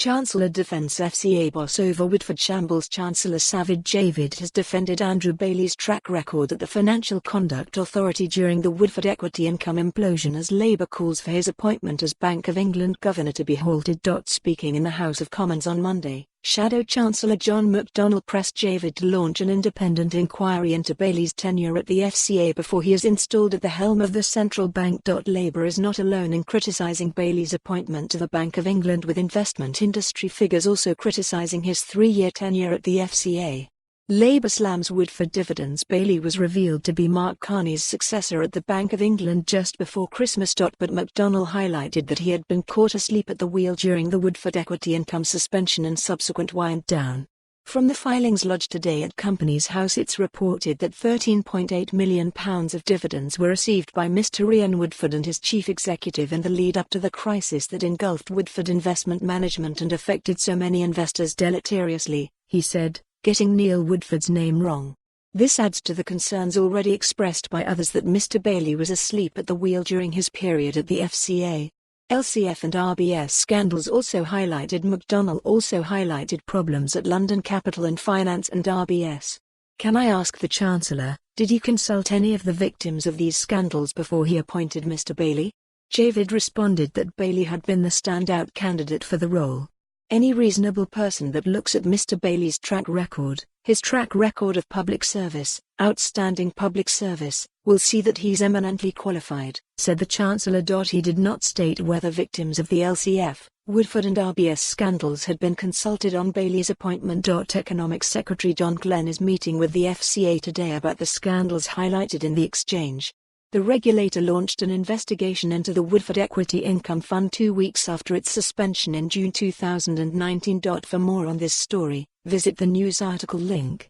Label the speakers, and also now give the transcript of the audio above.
Speaker 1: Chancellor defends FCA boss over Woodford shambles. Chancellor Savid Javid has defended Andrew Bailey's track record at the Financial Conduct Authority during the Woodford Equity Income implosion as Labour calls for his appointment as Bank of England Governor to be halted. Speaking in the House of Commons on Monday, Shadow Chancellor John McDonnell pressed Javid to launch an independent inquiry into Bailey's tenure at the FCA before he is installed at the helm of the central bank. Labour is not alone in criticising Bailey's appointment to the Bank of England, with investment industry figures also criticising his 3-year tenure at the FCA. Labour slams Woodford. dividendsBailey was revealed to be Mark Carney's successor at the Bank of England just before Christmas. But McDonnell highlighted that he had been caught asleep at the wheel during the Woodford Equity Income suspension and subsequent wind-down. From the filings lodged today at Companies House, it's reported that £13.8 million of dividends were received by Mr Ian Woodford and his chief executive in the lead-up to the crisis that engulfed Woodford Investment Management and affected so many investors deleteriously, he said, getting Neil Woodford's name wrong. This adds to the concerns already expressed by others that Mr Bailey was asleep at the wheel during his period at the FCA. LCF and RBS scandals also highlighted. McDonnell also highlighted problems at London Capital and Finance and RBS. Can I ask the Chancellor, did he consult any of the victims of these scandals before he appointed Mr Bailey? Javid responded that Bailey had been the standout candidate for the role. Any reasonable person that looks at Mr Bailey's track record, his track record of public service, outstanding public service, will see that he's eminently qualified, said the Chancellor. He did not state whether victims of the LCF, Woodford and RBS scandals had been consulted on Bailey's appointment. Economic Secretary John Glenn is meeting with the FCA today about the scandals highlighted in the exchange. The regulator launched an investigation into the Woodford Equity Income Fund 2 weeks after its suspension in June 2019. For more on this story, visit the news article link.